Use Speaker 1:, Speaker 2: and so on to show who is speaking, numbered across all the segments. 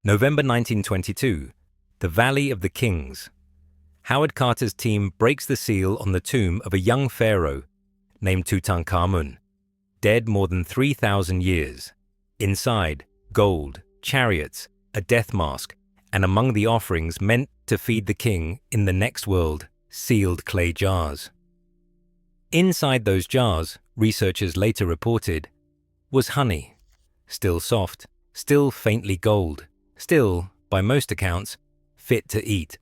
Speaker 1: November 1922, the Valley of the Kings. Howard Carter's team breaks the seal on the tomb of a young pharaoh named Tutankhamun, dead more than 3,000 years. Inside, gold, chariots, a death mask, and among the offerings meant to feed the king in the next world, sealed clay jars. Inside those jars, researchers later reported, was honey, still soft, still faintly gold, still, by most accounts, fit to eat.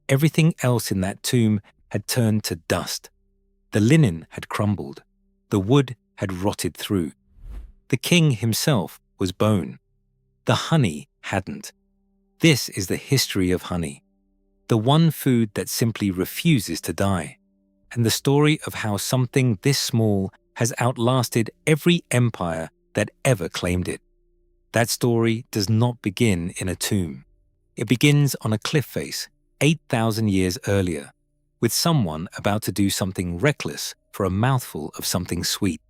Speaker 1: Everything else in that tomb had turned to dust. The linen had crumbled. The wood had rotted through. The king himself was bone. The honey hadn't. This is the history of honey, the one food that simply refuses to die, and the story of how something this small has outlasted every empire that ever claimed it. That story does not begin in a tomb. It begins on a cliff face 8,000 years earlier, with someone about to do something reckless for a mouthful of something sweet.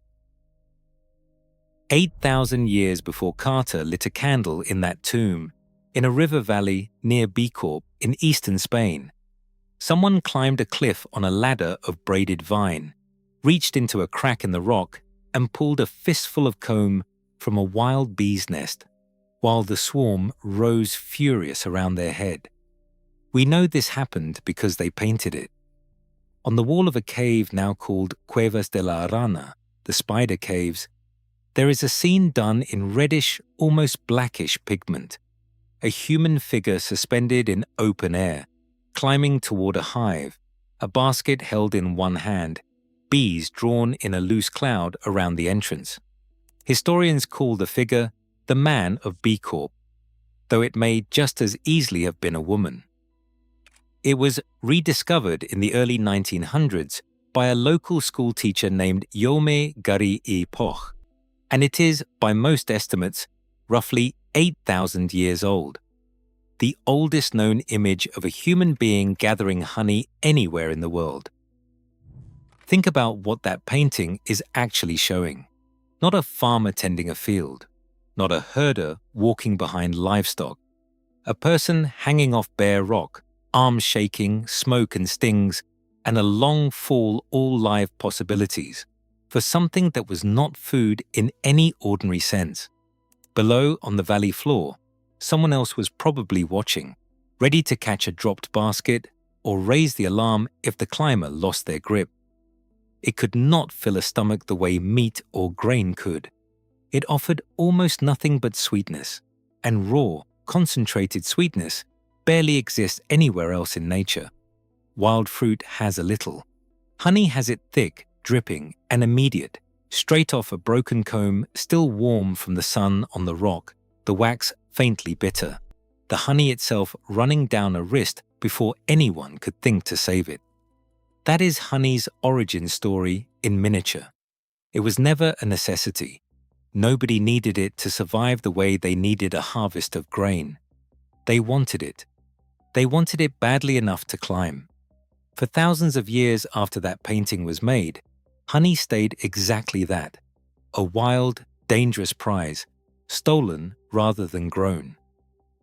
Speaker 1: 8,000 years before Carter lit a candle in that tomb, in a river valley near Beekeepers in eastern Spain, someone climbed a cliff on a ladder of braided vine, reached into a crack in the rock, and pulled a fistful of comb from a wild bee's nest, while the swarm rose furious around their head. We know this happened because they painted it. On the wall of a cave now called Cuevas de la Araña, the spider caves, there is a scene done in reddish, almost blackish pigment. A human figure suspended in open air, climbing toward a hive, a basket held in one hand, bees drawn in a loose cloud around the entrance. Historians call the figure the man of Beekeepers, though it may just as easily have been a woman. It was rediscovered in the early 1900s by a local school teacher named Yome Gari I Poch, and it is, by most estimates, roughly 8,000 years old. The oldest known image of a human being gathering honey anywhere in the world. Think about what that painting is actually showing. Not a farmer tending a field, not a herder walking behind livestock, a person hanging off bare rock, arms shaking, smoke and stings, and a long fall all live possibilities for something that was not food in any ordinary sense. Below, on the valley floor, someone else was probably watching, ready to catch a dropped basket or raise the alarm if the climber lost their grip. It could not fill a stomach the way meat or grain could. It offered almost nothing but sweetness, and raw, concentrated sweetness barely exists anywhere else in nature. Wild fruit has a little. Honey has it thick, dripping, and immediate, straight off a broken comb still warm from the sun on the rock, the wax faintly bitter, the honey itself running down a wrist before anyone could think to save it. That is honey's origin story in miniature. It was never a necessity. Nobody needed it to survive the way they needed a harvest of grain. They wanted it. They wanted it badly enough to climb. For thousands of years after that painting was made, honey stayed exactly that, a wild, dangerous prize, stolen rather than grown.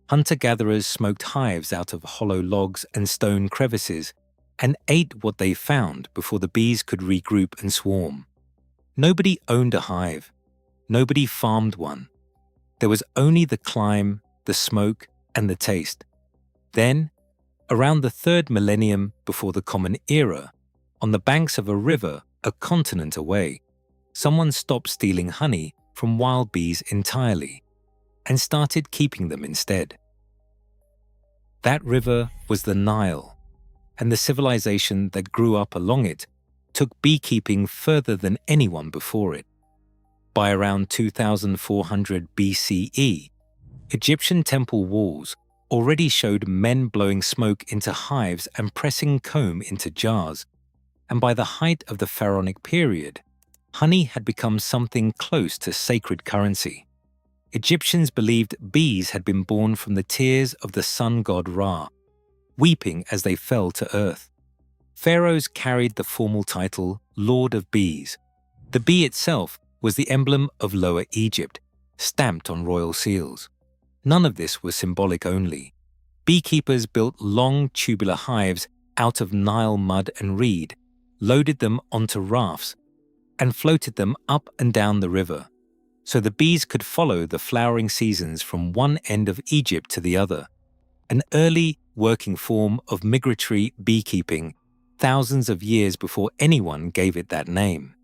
Speaker 1: Hunter-gatherers smoked hives out of hollow logs and stone crevices and ate what they found before the bees could regroup and swarm. Nobody owned a hive. Nobody farmed one. There was only the climb, the smoke, and the taste. Then, around the 3rd millennium before the Common Era, on the banks of a river a continent away, someone stopped stealing honey from wild bees entirely and started keeping them instead. That river was the Nile, and the civilization that grew up along it took beekeeping further than anyone before it. By around 2400 BCE, Egyptian temple walls already showed men blowing smoke into hives and pressing comb into jars, and by the height of the pharaonic period, honey had become something close to sacred currency. Egyptians believed bees had been born from the tears of the sun god Ra, weeping as they fell to earth. Pharaohs carried the formal title Lord of Bees. The bee itself was the emblem of Lower Egypt, stamped on royal seals. None of this was symbolic only. Beekeepers built long tubular hives out of Nile mud and reed, loaded them onto rafts, and floated them up and down the river, so the bees could follow the flowering seasons from one end of Egypt to the other. An early working form of migratory beekeeping, thousands of years before anyone gave it that name.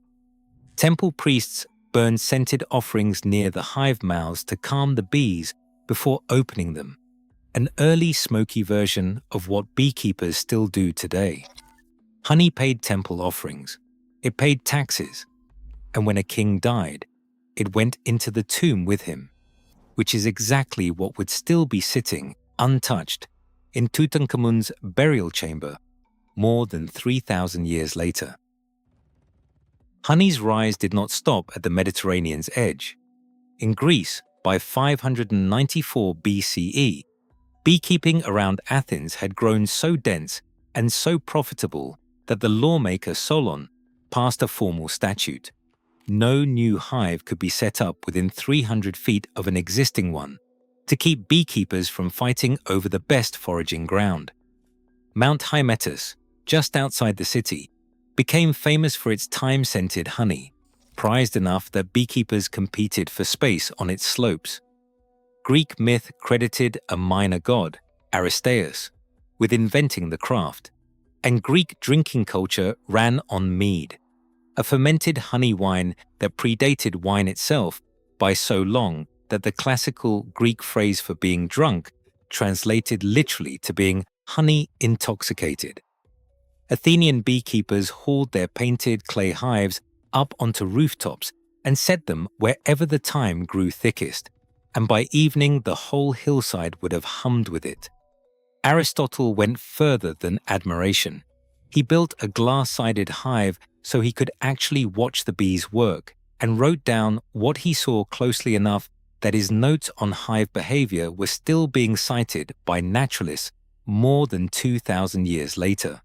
Speaker 1: Temple priests burned scented offerings near the hive mouths to calm the bees before opening them, an early smoky version of what beekeepers still do today. Honey paid temple offerings. It paid taxes. And when a king died, it went into the tomb with him, which is exactly what would still be sitting, untouched, in Tutankhamun's burial chamber more than 3,000 years later. Honey's rise did not stop at the Mediterranean's edge. In Greece, by 594 BCE, beekeeping around Athens had grown so dense and so profitable that the lawmaker Solon passed a formal statute. No new hive could be set up within 300 feet of an existing one to keep beekeepers from fighting over the best foraging ground. Mount Hymettus, just outside the city, became famous for its thyme-scented honey, prized enough that beekeepers competed for space on its slopes. Greek myth credited a minor god, Aristotle, with inventing the craft, and Greek drinking culture ran on mead, a fermented honey wine that predated wine itself by so long that the classical Greek phrase for being drunk translated literally to being honey intoxicated. Athenian beekeepers hauled their painted clay hives up onto rooftops and set them wherever the thyme grew thickest, and by evening the whole hillside would have hummed with it. Aristotle went further than admiration. He built a glass-sided hive so he could actually watch the bees work, and wrote down what he saw closely enough that his notes on hive behavior were still being cited by naturalists more than 2,000 years later.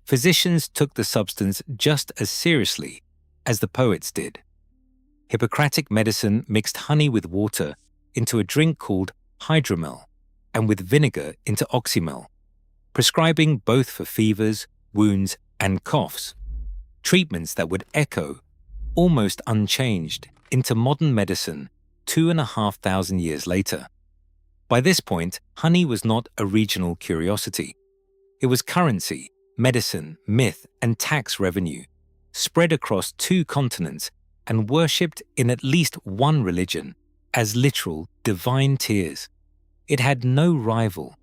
Speaker 1: Physicians took the substance just as seriously as the poets did. Hippocratic medicine mixed honey with water into a drink called hydromel, and with vinegar into oxymel, prescribing both for fevers, wounds, and coughs, treatments that would echo, almost unchanged, into modern medicine 2,500 years later. By this point, honey was not a regional curiosity. It was currency, medicine, myth, and tax revenue, spread across 2 continents and worshipped in at least one religion as literal divine tears. It had no rival.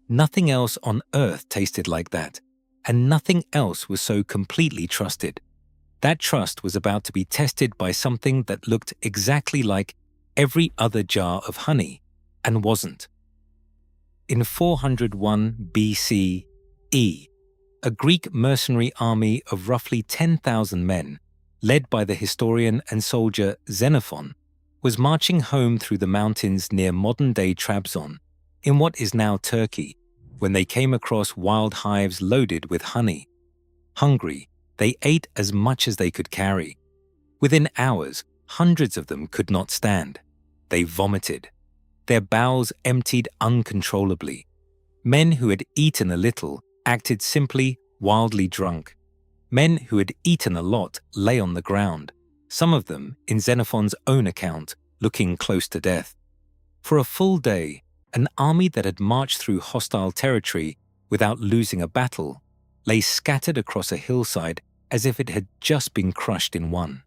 Speaker 1: Nothing else on earth tasted like that, and nothing else was so completely trusted. That trust was about to be tested by something that looked exactly like every other jar of honey, and wasn't. In 401 BCE, a Greek mercenary army of roughly 10,000 men, led by the historian and soldier Xenophon, was marching home through the mountains near modern-day Trabzon, in what is now Turkey, when they came across wild hives loaded with honey. Hungry, they ate as much as they could carry. Within hours, hundreds of them could not stand. They vomited. Their bowels emptied uncontrollably. Men who had eaten a little acted simply wildly drunk. Men who had eaten a lot lay on the ground, some of them, in Xenophon's own account, looking close to death. For a full day, an army that had marched through hostile territory without losing a battle lay scattered across a hillside as if it had just been crushed in one.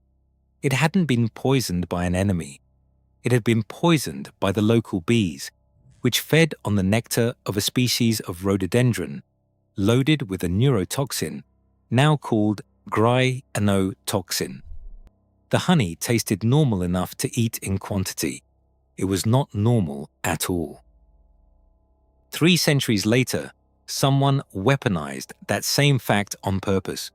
Speaker 1: It hadn't been poisoned by an enemy. It had been poisoned by the local bees, which fed on the nectar of a species of rhododendron loaded with a neurotoxin, now called gryanotoxin. The honey tasted normal enough to eat in quantity. It was not normal at all. 3 centuries later, someone weaponized that same fact on purpose.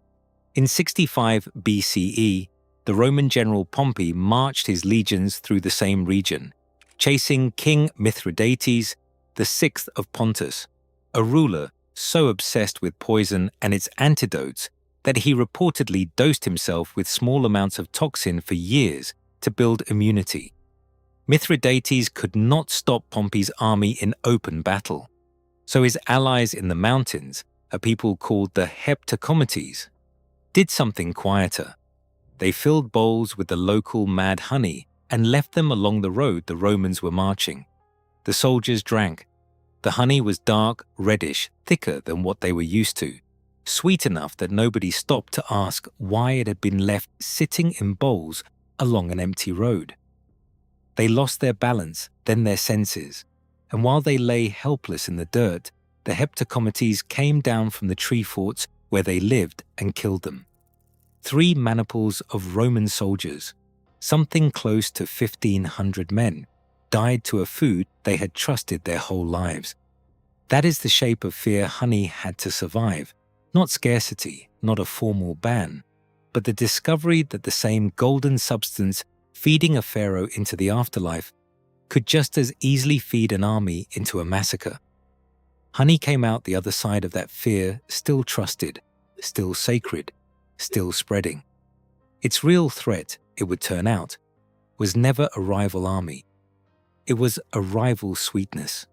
Speaker 1: In 65 BCE, the Roman general Pompey marched his legions through the same region, chasing King Mithridates VI of Pontus, a ruler so obsessed with poison and its antidotes that he reportedly dosed himself with small amounts of toxin for years to build immunity. Mithridates could not stop Pompey's army in open battle, so his allies in the mountains, a people called the Heptacometes, did something quieter. They filled bowls with the local mad honey and left them along the road the Romans were marching. The soldiers drank. The honey was dark, reddish, thicker than what they were used to, sweet enough that nobody stopped to ask why it had been left sitting in bowls along an empty road. They lost their balance, then their senses, and while they lay helpless in the dirt, the Heptacometes came down from the tree forts where they lived and killed them. 3 maniples of Roman soldiers, something close to 1,500 men, died to a food they had trusted their whole lives. That is the shape of fear honey had to survive, not scarcity, not a formal ban, but the discovery that the same golden substance feeding a pharaoh into the afterlife could just as easily feed an army into a massacre. Honey came out the other side of that fear still trusted, still sacred, still spreading. Its real threat, it would turn out, was never a rival army. It was a rival sweetness,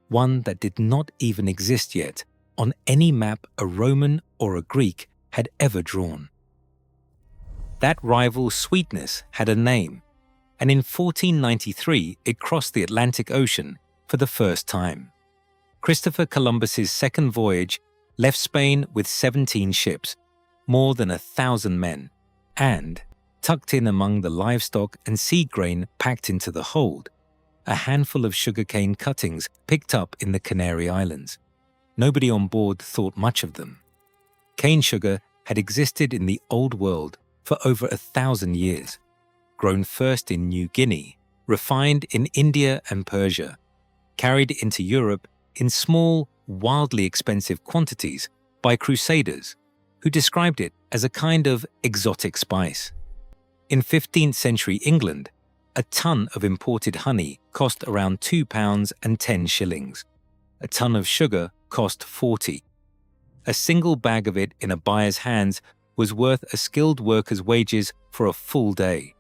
Speaker 1: one that did not even exist yet on any map a Roman or a Greek had ever drawn. That rival sweetness had a name, and in 1493 it crossed the Atlantic Ocean for the first time. Christopher Columbus's second voyage left Spain with 17 ships, more than 1,000 men, and, tucked in among the livestock and seed grain packed into the hold, a handful of sugarcane cuttings picked up in the Canary Islands. Nobody on board thought much of them. Cane sugar had existed in the Old World for over 1,000 years, grown first in New Guinea, refined in India and Persia, carried into Europe in small, wildly expensive quantities by crusaders who described it as a kind of exotic spice. In 15th century England, a ton of imported honey cost around £2 and 10 shillings. A ton of sugar cost 40. A single bag of it in a buyer's hands was worth a skilled worker's wages for a full day.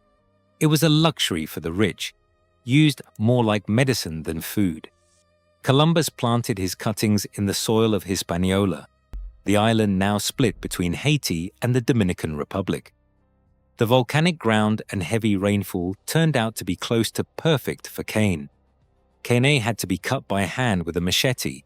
Speaker 1: It was a luxury for the rich, used more like medicine than food. Columbus planted his cuttings in the soil of Hispaniola, the island now split between Haiti and the Dominican Republic. The volcanic ground and heavy rainfall turned out to be close to perfect for cane. Cane had to be cut by hand with a machete,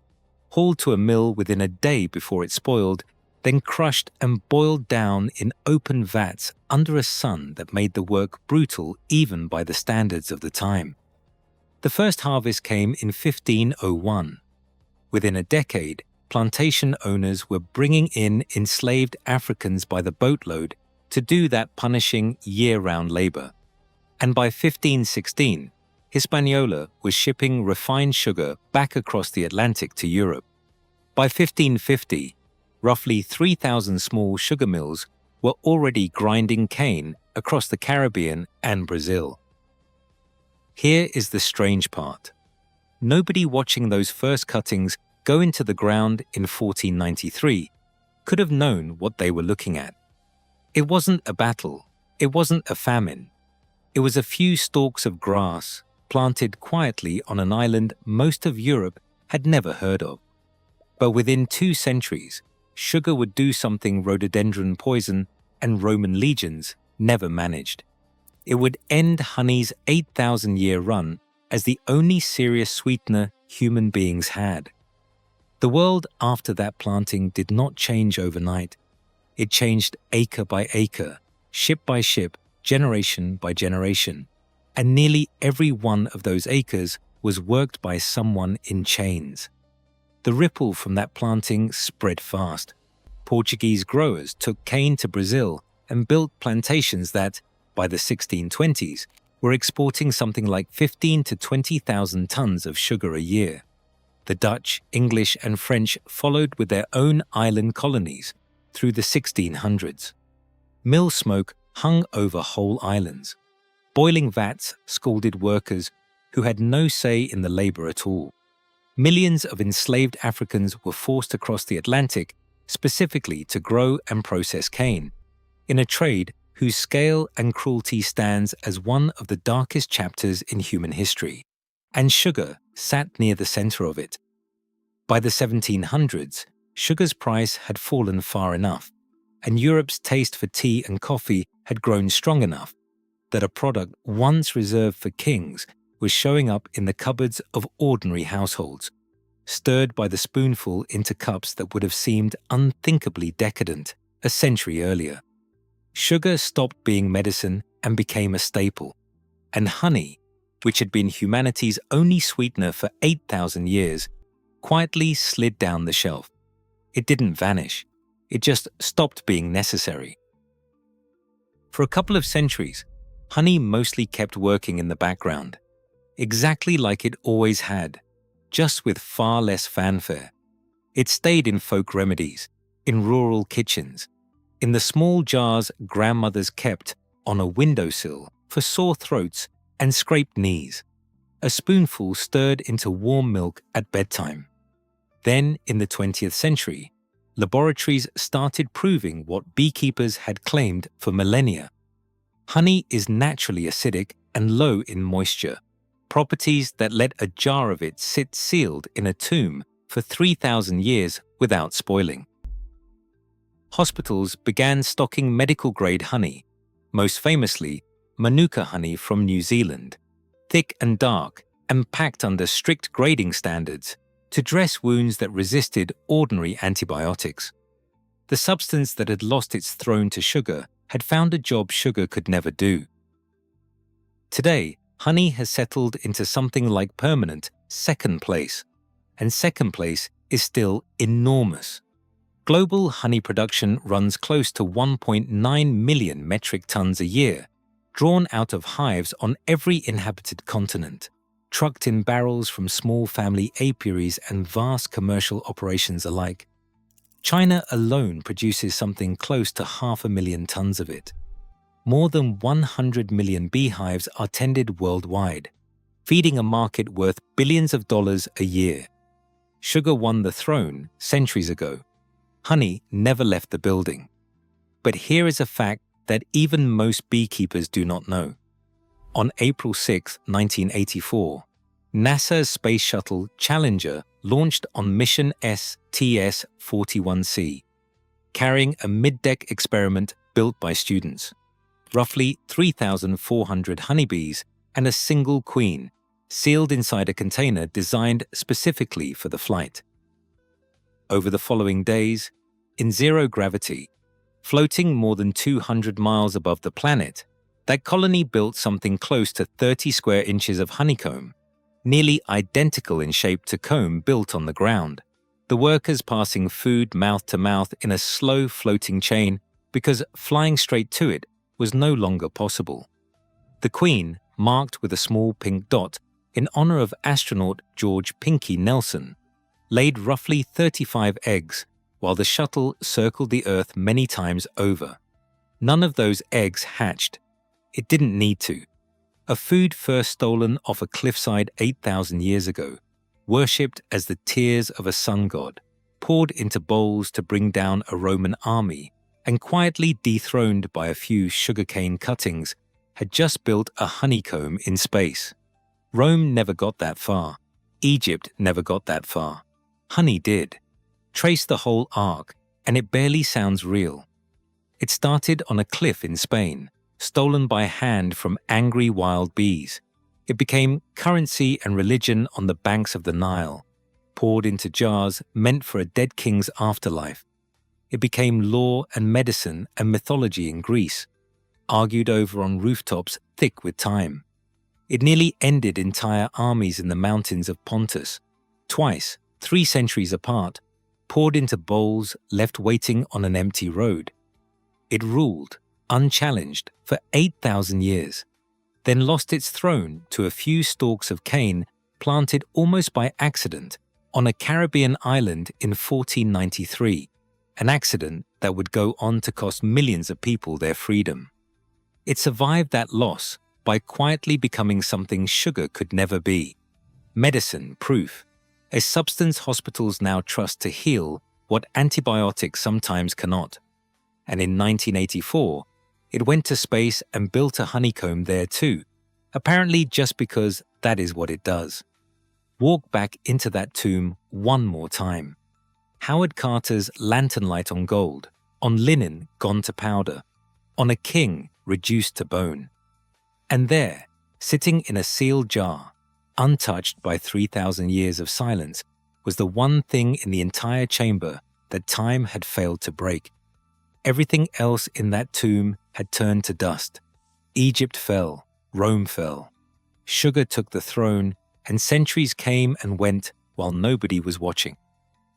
Speaker 1: hauled to a mill within a day before it spoiled, then crushed and boiled down in open vats under a sun that made the work brutal even by the standards of the time. The first harvest came in 1501. Within a decade, plantation owners were bringing in enslaved Africans by the boatload to do that punishing year-round labor. And by 1516, Hispaniola was shipping refined sugar back across the Atlantic to Europe. By 1550, roughly 3,000 small sugar mills were already grinding cane across the Caribbean and Brazil. Here is the strange part. Nobody watching those first cuttings go into the ground in 1493 could have known what they were looking at. It wasn't a battle. It wasn't a famine. It was a few stalks of grass planted quietly on an island most of Europe had never heard of. But within 2 centuries, sugar would do something rhododendron poison and Roman legions never managed. It would end honey's 8,000-year run as the only serious sweetener human beings had. The world after that planting did not change overnight. It changed acre by acre, ship by ship, generation by generation, and nearly every one of those acres was worked by someone in chains. The ripple from that planting spread fast. Portuguese growers took cane to Brazil and built plantations that, by the 1620s, were exporting something like 15 to 20,000 tons of sugar a year. The Dutch, English, and French followed with their own island colonies through the 1600s. Mill smoke hung over whole islands. Boiling vats scalded workers who had no say in the labor at all. Millions of enslaved Africans were forced across the Atlantic specifically to grow and process cane, in a trade whose scale and cruelty stands as one of the darkest chapters in human history, and sugar sat near the center of it. By the 1700s, sugar's price had fallen far enough, and Europe's taste for tea and coffee had grown strong enough that a product once reserved for kings was showing up in the cupboards of ordinary households, stirred by the spoonful into cups that would have seemed unthinkably decadent a century earlier. Sugar stopped being medicine and became a staple, and honey, which had been humanity's only sweetener for 8,000 years, quietly slid down the shelf. It didn't vanish. It just stopped being necessary. For a couple of centuries, honey mostly kept working in the background, exactly like it always had, just with far less fanfare. It stayed in folk remedies, in rural kitchens, in the small jars grandmothers kept on a windowsill for sore throats and scraped knees, a spoonful stirred into warm milk at bedtime. Then, in the 20th century, laboratories started proving what beekeepers had claimed for millennia. Honey is naturally acidic and low in moisture, properties that let a jar of it sit sealed in a tomb for 3,000 years without spoiling. Hospitals began stocking medical-grade honey, most famously Manuka honey from New Zealand, thick and dark and packed under strict grading standards to dress wounds that resisted ordinary antibiotics. The substance that had lost its throne to sugar had found a job sugar could never do. Today, honey has settled into something like permanent second place, and second place is still enormous. Global honey production runs close to 1.9 million metric tons a year, drawn out of hives on every inhabited continent, trucked in barrels from small family apiaries and vast commercial operations alike. China alone produces something close to 500,000 tons of it. More than 100 million beehives are tended worldwide, feeding a market worth billions of dollars a year. Sugar won the throne centuries ago. Honey never left the building. But here is a fact that even most beekeepers do not know. On April 6, 1984, NASA's space shuttle Challenger launched on mission STS-41C, carrying a mid-deck experiment built by students. Roughly 3,400 honeybees and a single queen, sealed inside a container designed specifically for the flight. Over the following days, in zero gravity, floating more than 200 miles above the planet, that colony built something close to 30 square inches of honeycomb, nearly identical in shape to comb built on the ground. The workers passing food mouth to mouth in a slow floating chain because flying straight to it was no longer possible. The queen, marked with a small pink dot in honor of astronaut George Pinky Nelson, laid roughly 35 eggs while the shuttle circled the Earth many times over. None of those eggs hatched. It didn't need to. A food first stolen off a cliffside 8,000 years ago, worshipped as the tears of a sun god, poured into bowls to bring down a Roman army, and quietly dethroned by a few sugarcane cuttings, had just built a honeycomb in space. Rome never got that far. Egypt never got that far. Honey did. Trace the whole arc, and it barely sounds real. It started on a cliff in Spain, stolen by hand from angry wild bees. It became currency and religion on the banks of the Nile, poured into jars meant for a dead king's afterlife. It became law and medicine and mythology in Greece, argued over on rooftops thick with time. It nearly ended entire armies in the mountains of Pontus, twice, 3 centuries apart, poured into bowls left waiting on an empty road. It ruled, unchallenged, for 8,000 years, then lost its throne to a few stalks of cane planted almost by accident on a Caribbean island in 1493, an accident that would go on to cost millions of people their freedom. It survived that loss by quietly becoming something sugar could never be. Medicine proof, a substance hospitals now trust to heal what antibiotics sometimes cannot. And in 1984, It went to space and built a honeycomb there too, apparently just because that is what it does. Walk back into that tomb one more time. Howard Carter's lantern light on gold, on linen gone to powder, on a king reduced to bone. And there, sitting in a sealed jar, untouched by 3,000 years of silence, was the one thing in the entire chamber that time had failed to break. Everything else in that tomb had turned to dust. Egypt fell, Rome fell. Sugar took the throne, and centuries came and went while nobody was watching.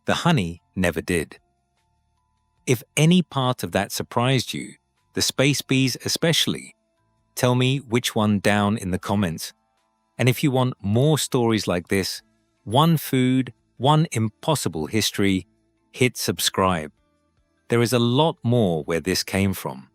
Speaker 1: The honey never did. If any part of that surprised you, the space bees especially, tell me which one down in the comments. And if you want more stories like this, one food, one impossible history, hit subscribe. There is a lot more where this came from.